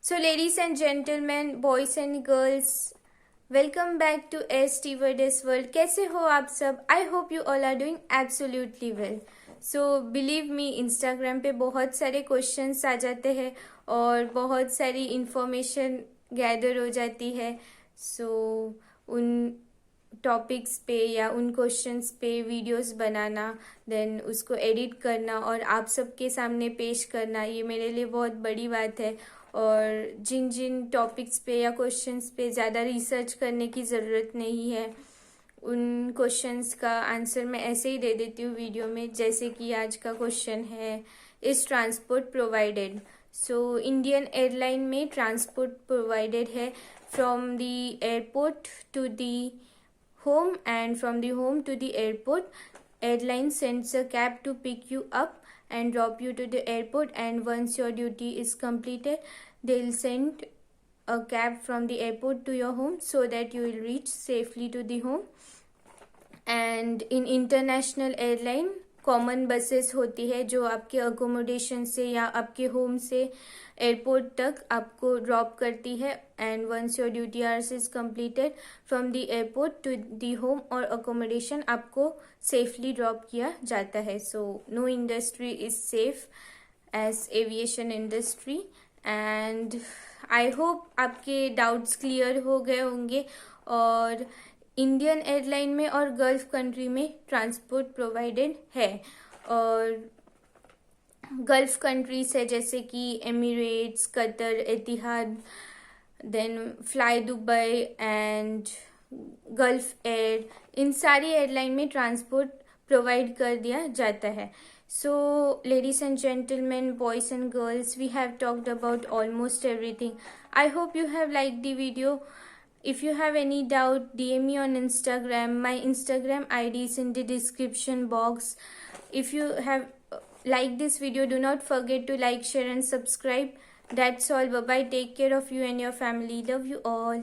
So, ladies and gentlemen, boys and girls, welcome back to S Stewardess World. कैसे हो आप सब? I hope you all are doing absolutely well. So, believe me, Instagram पे बहुत सारे questions आ जाते हैं और बहुत सारी इंफॉर्मेशन गैदर हो जाती है. So, उन टॉपिक्स पे या उन क्वेश्चंस पे वीडियोस बनाना, देन उसको एडिट करना और आप सबके सामने पेश करना, ये मेरे लिए बहुत बड़ी बात है. और जिन जिन टॉपिक्स पे या क्वेश्चंस पे ज़्यादा रिसर्च करने की ज़रूरत नहीं है, उन क्वेश्चंस का आंसर मैं ऐसे ही दे देती हूँ वीडियो में. जैसे कि आज का क्वेश्चन है, is transport provided? So Indian airline में ट्रांसपोर्ट प्रोवाइडेड है from the airport to the home and from the home to the airport. Airline sends a cab to pick you up and drop you to the airport, and once your duty is completed, they'll send a cab from the airport to your home so that you will reach safely to the home. And in international airline, common buses होती है जो आपके accommodation से या आपके home से airport तक आपको ड्रॉप करती है. And once your duty hours is completed, from the airport to the home और अकोमोडेशन आपको सेफली ड्रॉप किया जाता है. So no industry is safe as aviation industry. And I hope आपके डाउट्स क्लियर हो गए होंगे. और इंडियन एयरलाइन में और गल्फ कंट्री में ट्रांसपोर्ट प्रोवाइडेड है. और गल्फ कंट्रीज है जैसे कि Emirates, Qatar, Etihad, then Fly Dubai and Gulf Air. इन सारी एयरलाइन में ट्रांसपोर्ट प्रोवाइड कर दिया जाता है. So, ladies and gentlemen, boys and girls, we have talked about almost everything. I hope you have liked the video. If you have any doubt, DM me on Instagram. My Instagram ID is in the description box. If you have liked this video, do not forget to like, share and subscribe. That's all. Bye bye. Take care of you and your family. Love you all.